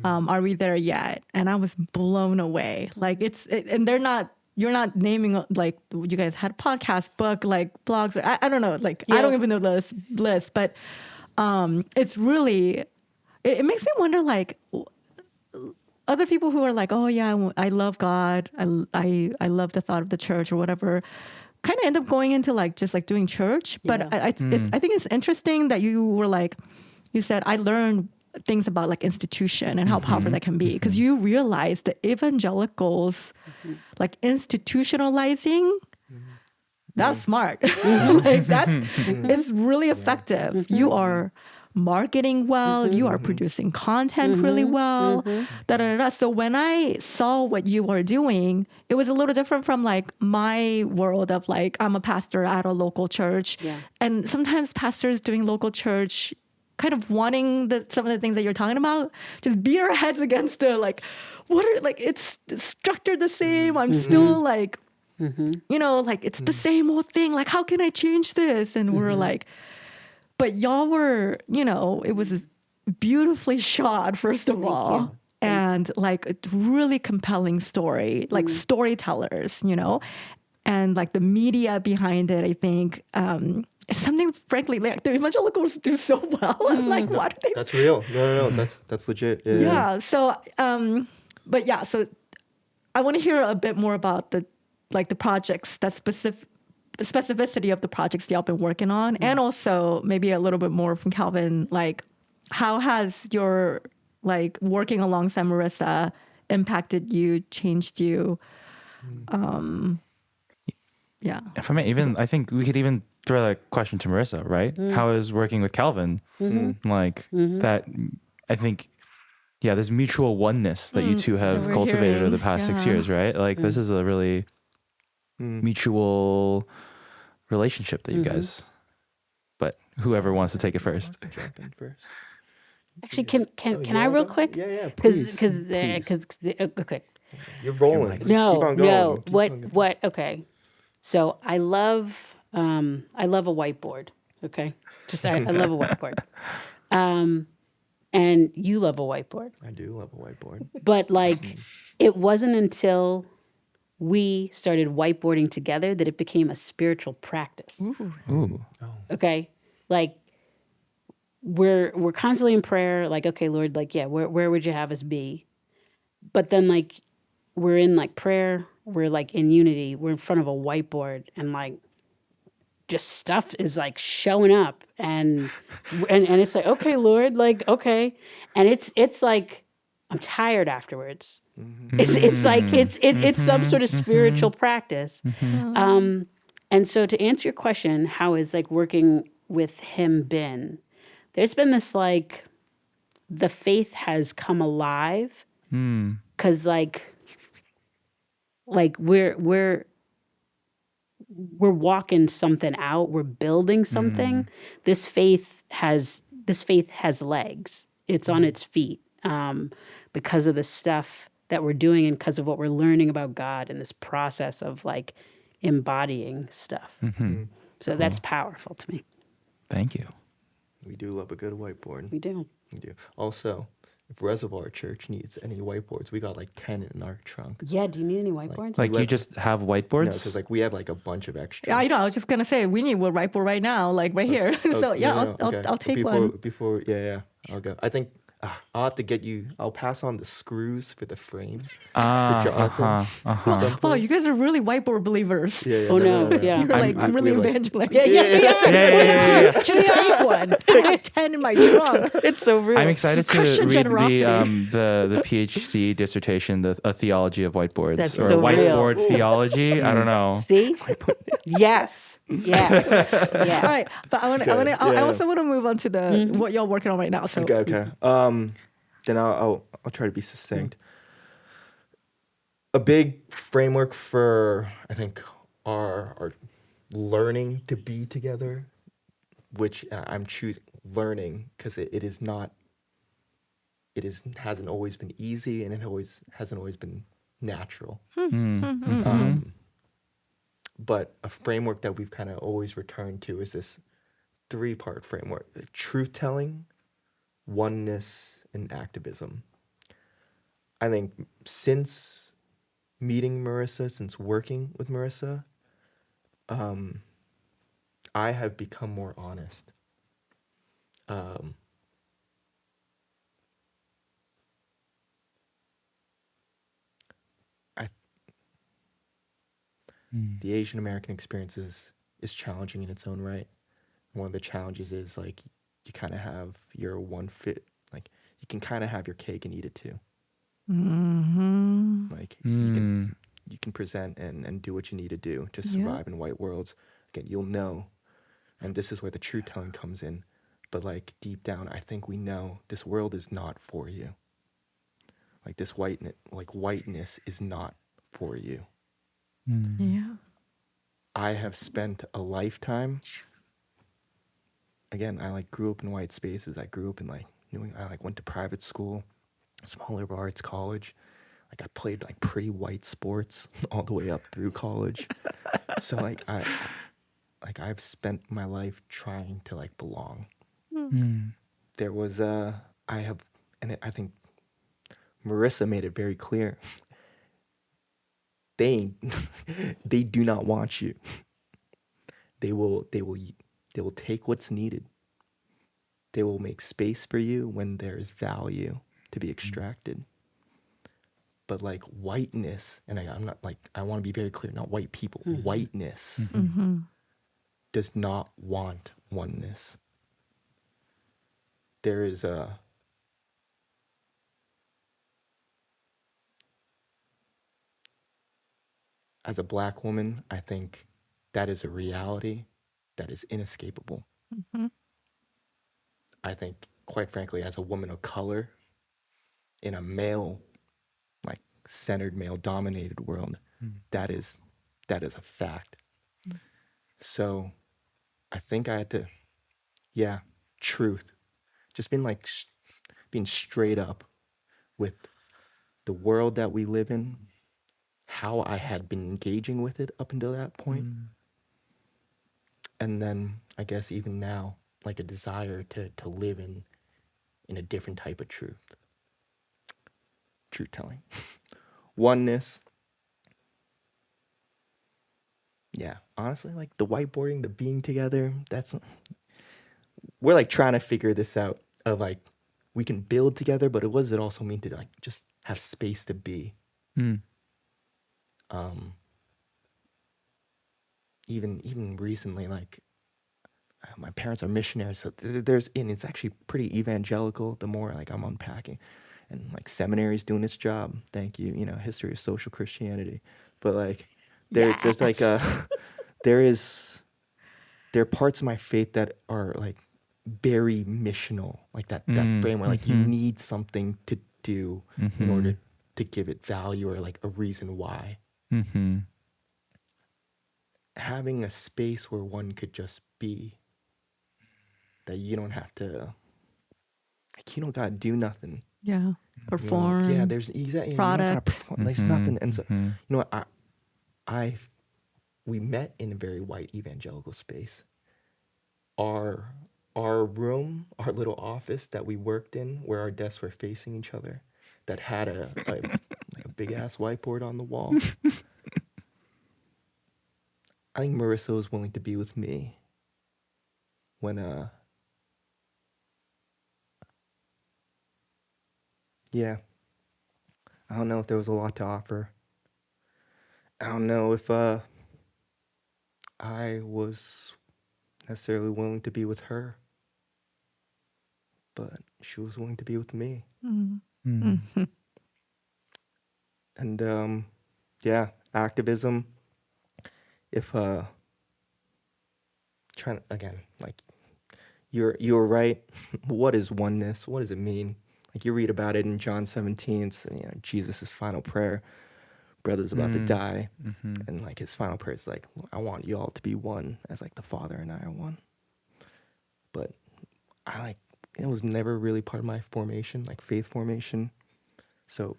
Are We There Yet? And I was blown away. Like and you're not naming like you guys had a podcast, book, like blogs, or I don't know, like I don't even know the list, but it's really, it makes me wonder, like other people who are like, oh yeah, I love God, I love the thought of the church or whatever, kind of end up going into like just like doing church. But I think it's interesting that you were like, you said, I learned things about like institution and how powerful that can be, because you realize the evangelicals like institutionalizing That's smart. Like it's really effective. You are marketing well, you are producing content really well. Da, da, da, da. So when I saw what you were doing, it was a little different from like my world of like, I'm a pastor at a local church. Yeah. And sometimes pastors doing local church kind of wanting some of the things that you're talking about, just beat our heads against the like, what are like, it's structured the same. I'm still like, you know, like it's the same old thing. Like, how can I change this? And we're like, but y'all were, you know, it was beautifully shot, first of all. And like a really compelling story, like storytellers, you know, and like the media behind it, I think, is something, frankly, like the evangelicals do so well. I'm like, why do they? That's real. No, that's legit. Yeah. So, but yeah, so I want to hear a bit more about the projects, the specificity of the projects y'all been working on, and also maybe a little bit more from Calvin, like how has your like working alongside Marisa impacted you, changed you? Yeah. If I may, even I think we could even throw that question to Marisa, right? How is working with Calvin like that? I think, yeah, this mutual oneness that you two have we're cultivated over hearing. the past 6 years, right? Like this is a really mutual relationship that you guys. But whoever wants to take it first. Jump in first. Actually, can I real quick? Yeah, please. Because okay. You're rolling. Just keep on going. No. Keep on going. What? Okay. So I love a whiteboard. Okay. I love a whiteboard. And you love a whiteboard. I do love a whiteboard. But like, it wasn't until we started whiteboarding together that it became a spiritual practice. Ooh. Okay. Like we're constantly in prayer, like, okay, Lord, like, yeah, where would you have us be? But then like we're in like prayer, we're like in unity, we're in front of a whiteboard, and like just stuff is like showing up, and it's like, okay, Lord, like, okay. And it's like I'm tired afterwards. It's like it's some sort of spiritual practice. And so to answer your question, how is like working with him been? There's been this like the faith has come alive because like we're walking something out, we're building something. This faith has legs. It's on its feet because of the stuff that we're doing and because of what we're learning about God in this process of like embodying stuff. So that's powerful to me. Thank you. We do love a good whiteboard. We do. We do. Also, if Reservoir Church needs any whiteboards, we got like 10 in our trunk. Yeah, do you need any whiteboards? Like you just have whiteboards? No, because like we have like a bunch of extra. Yeah, I know. I was just gonna say we need a whiteboard right now, like right here. So yeah, I'll take one. Before, I'll go. I think I'll have to get you. I'll pass on the screws for the frame. To Jonathan. Wow, you guys are really whiteboard believers. Yeah. Oh no, yeah. You're like really we're like- evangelists. Yeah. Just take one. I have 10 in my trunk. It's so real. I'm excited to Christian read generosity. the PhD dissertation, a theology of whiteboards, That's or so whiteboard real. theology. I don't know. See? Yes. All Yeah. right, but I also want to move on to the what y'all working on right now. So Okay. Then I'll try to be succinct. A big framework for I think our learning to be together, which I'm choosing learning because it hasn't always been easy, and it hasn't always been natural. But a framework that we've kind of always returned to is this 3-part framework: truth telling, oneness, and activism. I think since meeting Marisa, since working with Marisa, I have become more honest. The Asian American experience is challenging in its own right. One of the challenges is like you kind of have your one fit, like you can kind of have your cake and eat it too. Like you can present and do what you need to do to survive in white worlds, again, you'll know, and this is where the truth telling comes in. But like deep down, I think we know this world is not for you. Like this whiteness is not for you. Yeah. I have spent a lifetime. Again, I like grew up in white spaces. I grew up in like New England. I like went to private school, small liberal arts college. Like I played like pretty white sports all the way up through college. So like I've spent my life trying to like belong. There was I think Marisa made it very clear. They do not want you. They will take what's needed. They will make space for you when there's value to be extracted. But like whiteness, and I'm not like, I want to be very clear, not white people. Whiteness does not want oneness. There is as a Black woman, I think that is a reality that is inescapable. I think, quite frankly, as a woman of color in a male, like centered male dominated world, that is a fact. So I think I had to, truth, just being like, being straight up with the world that we live in, how I had been engaging with it up until that point. And then I guess even now, like a desire to live in a different type of truth telling. Oneness. Yeah, honestly, like the whiteboarding, the being together, we're like trying to figure this out of like, we can build together, but what does it also mean to like just have space to be? Even recently, like my parents are missionaries, so it's actually pretty evangelical the more like I'm unpacking, and like seminary's doing its job. Thank you, history of social Christianity. But like there's like there are parts of my faith that are like very missional, like that frame where like you need something to do in order to give it value or like a reason why. Having a space where one could just be, that you don't have to, like, you don't gotta do nothing. Yeah. Perform. Yeah, there's exactly product. There's nothing. And so you know what, we met in a very white evangelical space. Our room, our little office that we worked in, where our desks were facing each other, that had a big ass whiteboard on the wall. I think Marisa was willing to be with me when I don't know if there was a lot to offer. I don't know if I was necessarily willing to be with her, but she was willing to be with me. And activism. If trying to, again, like you're right. What is oneness? What does it mean? Like you read about it in John 17. It's Jesus' final prayer. Brother's about to die, and like his final prayer is like, I want you all to be one, as like the Father and I are one. But it was never really part of my formation, like faith formation. So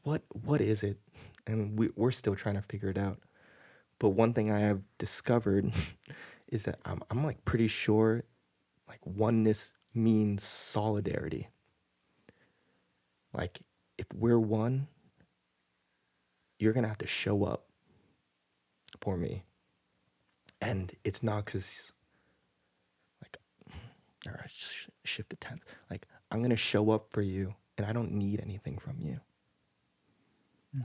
what is it? And we're still trying to figure it out. But one thing I have discovered is that I'm like pretty sure like oneness means solidarity. Like if we're one, you're gonna have to show up for me. And it's not because like, all right, shift the tense. Like I'm gonna show up for you, and I don't need anything from you.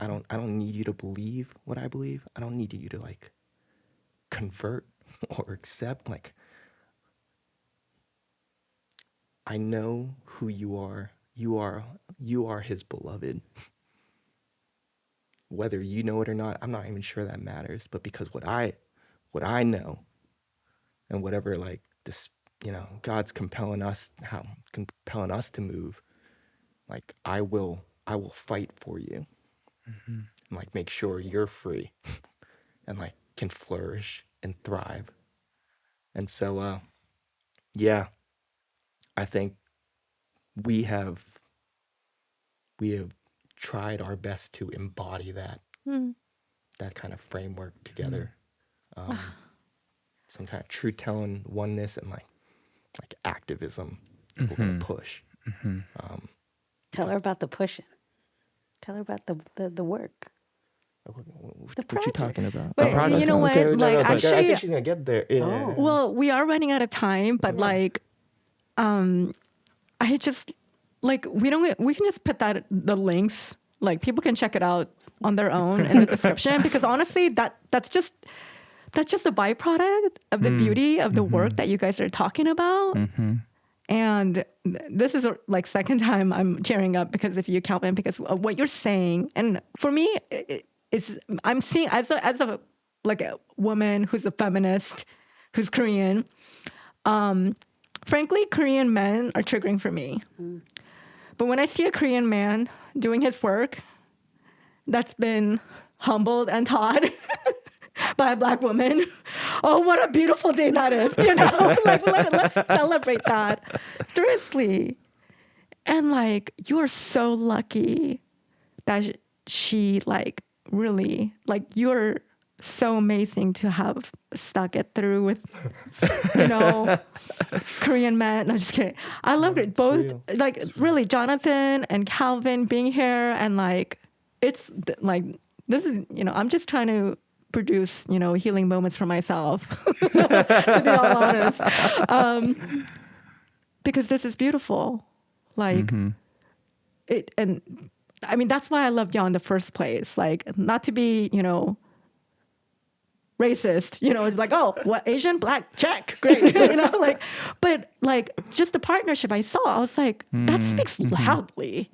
I don't need you to believe what I believe. I don't need you to like convert or accept. Like I know who you are. You are his beloved. Whether you know it or not, I'm not even sure that matters. But because what I what I know, and whatever like this, God's compelling us to move. Like I will fight for you, and like make sure you're free, and like can flourish and thrive. And so, yeah, I think we have tried our best to embody that kind of framework together. Some kind of truth-telling oneness and like activism we're gonna push. Tell her about the pushing. Tell her about the work. What you talking about? Wait, you know what? Okay, like, I actually, think she's gonna get there. Yeah. well, we are running out of time, but like, I just like we can just put the links. Like people can check it out on their own in the description because honestly, that's just a byproduct of the beauty of the work that you guys are talking about. And this is like second time I'm cheering up because of you, Calvin, because of what you're saying. And for me, I'm seeing as a like a woman who's a feminist, who's Korean. Frankly, Korean men are triggering for me. But when I see a Korean man doing his work that's been humbled and taught by a Black woman, oh, what a beautiful day that is, like let's celebrate that. Seriously. And like, you're so lucky that she like really, like you're so amazing to have stuck it through with, Korean men. No, I'm just kidding. I love it. Both, like really Jonathan and Calvin being here and like, it's like, this is, I'm just trying to produce, healing moments for myself, to be all honest. Because this is beautiful. Like it, and I mean, that's why I loved y'all in the first place. Like not to be, racist, like, oh, what, Asian, Black, check, great, but like just the partnership I saw, I was like, that speaks loudly.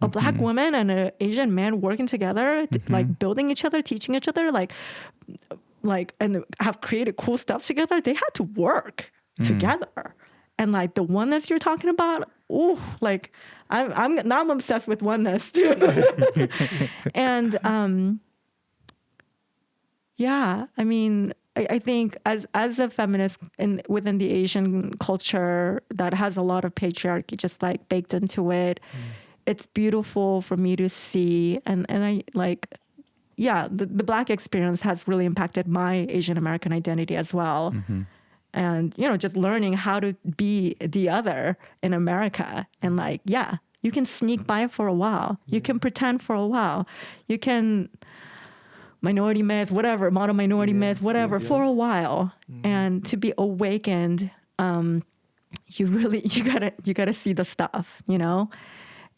A Black woman and an Asian man working together, like building each other, teaching each other, like, and have created cool stuff together. They had to work together. And like the oneness you're talking about, ooh, like I'm obsessed with oneness too. And yeah, I mean, I think as a feminist within the Asian culture that has a lot of patriarchy just like baked into it, it's beautiful for me to see. And I like, yeah, the Black experience has really impacted my Asian American identity as well. And, just learning how to be the other in America. And like, yeah, you can sneak by for a while. You can pretend for a while. You can minority myth, whatever, model minority myth, whatever, for a while. And to be awakened, you gotta see the stuff,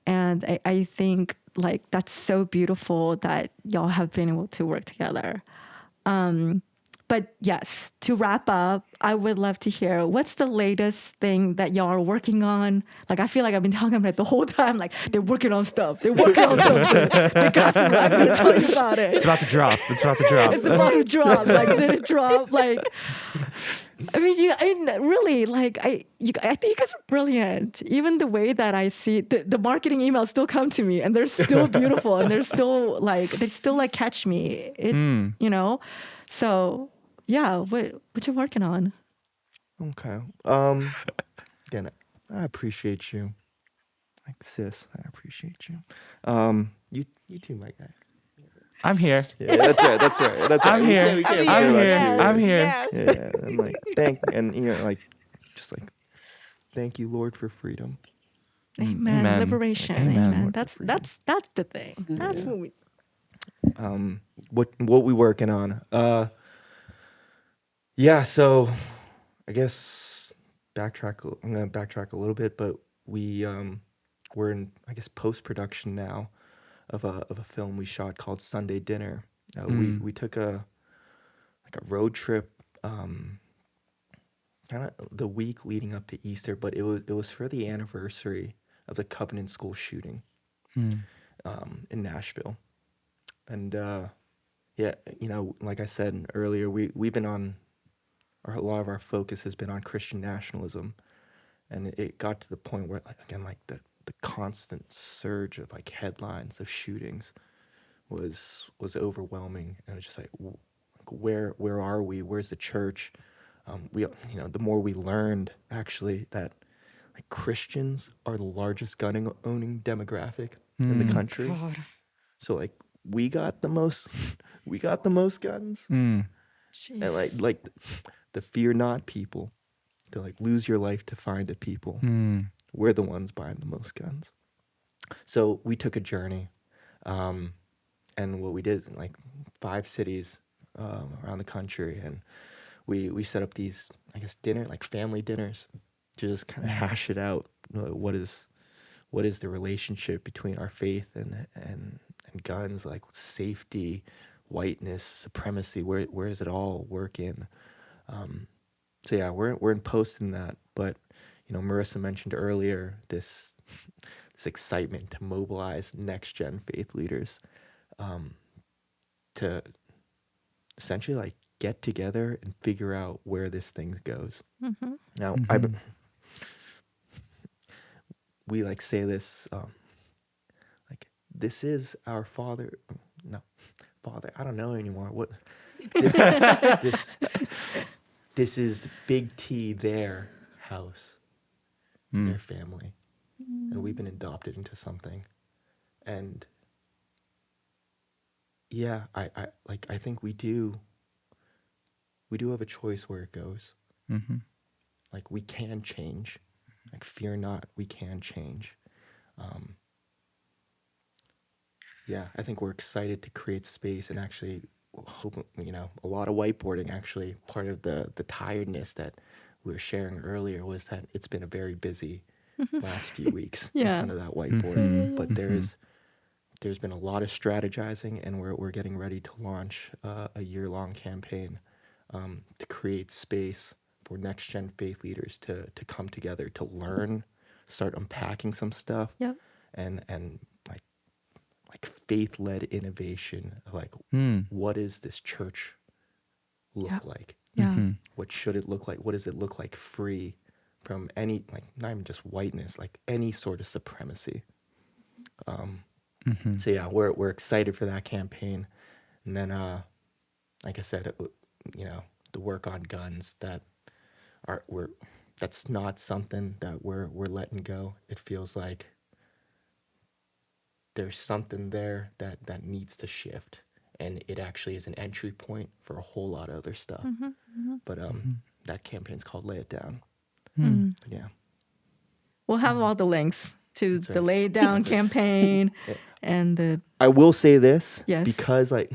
And I think like that's so beautiful that y'all have been able to work together. But yes, to wrap up, I would love to hear what's the latest thing that y'all are working on. Like, I feel like I've been talking about it the whole time. Like, they're working on stuff. They got something. I'm going to tell you about it. It's about to drop. It's about to drop. Like, did it drop? Like, I mean, really, like, I think you guys are brilliant. Even the way that I see the marketing emails still come to me, and they're still beautiful, and they still catch me. So. Yeah, what you working on? Okay. Again, I appreciate you. Like sis, I appreciate you. You too, my guy. I'm here. Yeah, that's right. I'm here. I'm here. Yeah, and like thank you, Lord, for freedom. Amen. Liberation. Amen. That's the thing. That's what we. What we working on? Yeah, so I guess I'm gonna backtrack a little bit, but we're in, I guess, post-production now of a film we shot called Sunday Dinner. We took a road trip kind of the week leading up to Easter, but it was for the anniversary of the Covenant School shooting in Nashville. And yeah, like I said earlier, we've been on a lot of our focus has been on Christian nationalism, and it got to the point where, like, again, like the constant surge of like headlines of shootings was overwhelming, and it was just like, where are we? Where's the church? The more we learned actually that like Christians are the largest gun owning demographic in the country. God. So like we got the most guns. Mm. Jeez. And like the fear not people, the like lose your life to find it people. Mm. We're the ones buying the most guns. So we took a journey, and what we did, like 5 cities around the country, and we set up these, I guess, family dinners, to just kind of hash it out. What is the relationship between our faith and guns, like safety, whiteness, supremacy? Where does it all work in? So yeah, we're in posting that, but Marisa mentioned earlier this excitement to mobilize next gen faith leaders, to essentially like get together and figure out where this thing goes. Mm-hmm. Now, we like say this, like, this is our Father. No, Father. I don't know anymore. What this is Big T, their house, their family, and we've been adopted into something. And yeah, I think we do have a choice where it goes. Mm-hmm. Like, we can change. Like, fear not, we can change. Yeah, I think we're excited to create space, and actually hope, a lot of whiteboarding. Actually, part of the tiredness that we were sharing earlier was that it's been a very busy last few weeks in front of that whiteboard. But there's been a lot of strategizing, and we're getting ready to launch a year-long campaign to create space for next-gen faith leaders to come together, to learn, start unpacking some stuff, and like faith-led innovation. Like, what does this church look like? What should it look like? What does it look like free from any, like, not even just whiteness, like any sort of supremacy? So yeah, we're excited for that campaign. And then, like I said, the work on guns, that's not something that we're letting go. It feels like there's something there that needs to shift, and it actually is an entry point for a whole lot of other stuff. But that campaign's called Lay It Down. Yeah, We'll have all the links to the Lay It Down campaign and the. I will say this, Yes. because like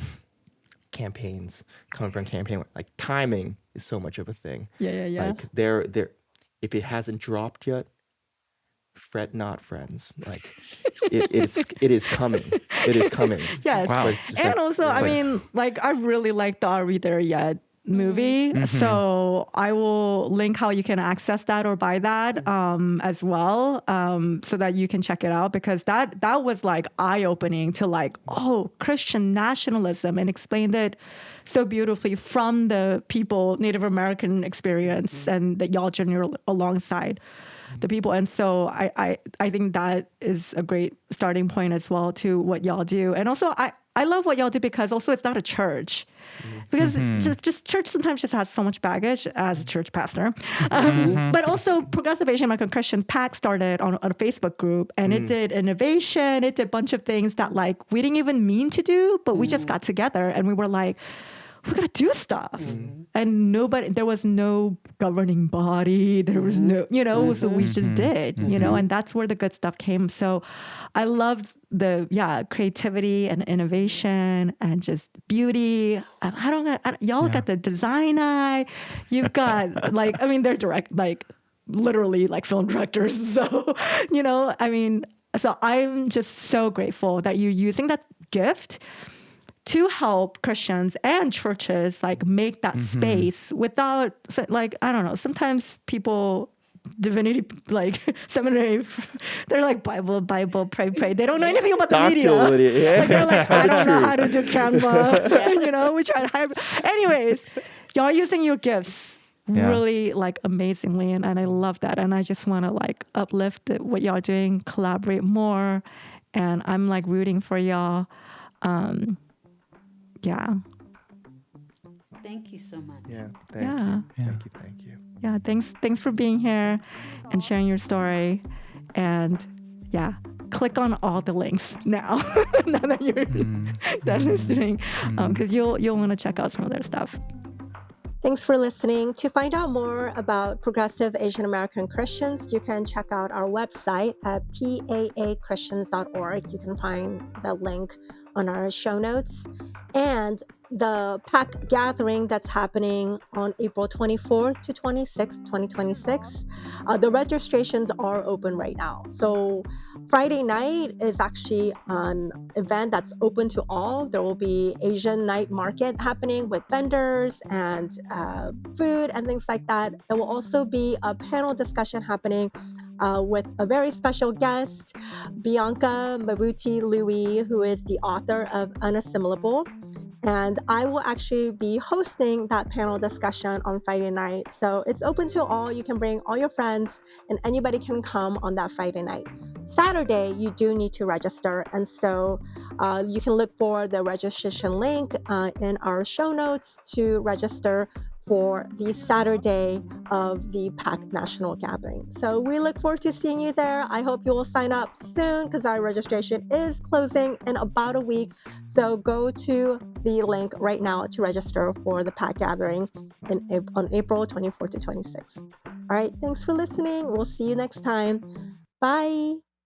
campaigns, coming from campaign, like timing is so much of a thing. Yeah. Like they're if it hasn't dropped yet, fret not, friends. Like it is coming. It is coming. Yes. Wow. But it's just And like, also, I mean, like, I really like the Are We There Yet movie. So I will link how you can access that or buy that as well, so that you can check it out, because that was like eye-opening to like, oh, Christian nationalism, and explained it so beautifully from the people, Native American experience, and that y'all journey alongside the people. And so I think that is a great starting point as well to what y'all do. And also I love what y'all do, because also it's not a church, because just church sometimes just has so much baggage as a church pastor. But also Progressive Asian American Christians PAC started on a Facebook group, and it did innovation. It did a bunch of things that like we didn't even mean to do, but we just got together and we were like, we gotta do stuff. And there was no governing body. There was no, so we just did, and that's where the good stuff came. So I love the creativity and innovation and just beauty. And y'all got the design eye. You've got like, I mean, they're direct, like literally like film directors. So, so I'm just so grateful that you're using that gift to help Christians and churches like make that space without, like, I don't know, sometimes people, divinity, like seminary, they're like Bible, pray. They don't know anything about the media. Like, they're like, I don't know how to do Canva. We try to hire. Anyways, y'all are using your gifts really like amazingly. And I love that. And I just want to like uplift what y'all are doing, collaborate more. And I'm like rooting for y'all. Yeah. Thank you so much. Yeah. Yeah. Thank you. Yeah. Thanks for being here and sharing your story. And yeah, click on all the links now, now that you're done listening, because you'll want to check out some of their stuff. Thanks for listening. To find out more about progressive Asian American Christians, you can check out our website at paachristians.org. You can find the link on our show notes. And the PAC gathering that's happening on April 24th to 26th, 2026, the registrations are open right now. So Friday night is actually an event that's open to all. There will be Asian night market happening with vendors and food and things like that. There will also be a panel discussion happening with a very special guest, Bianca Mabuti-Louis, who is the author of Unassimilable. And I will actually be hosting that panel discussion on Friday night. So it's open to all. You can bring all your friends and anybody can come on that Friday night. Saturday, you do need to register. And so you can look for the registration link in our show notes to register for the Saturday of the PAC National Gathering. So we look forward to seeing you there. I hope you will sign up soon because our registration is closing in about a week. So go to the link right now to register for the PAC Gathering on April 24th to 26th. All right, thanks for listening. We'll see you next time. Bye.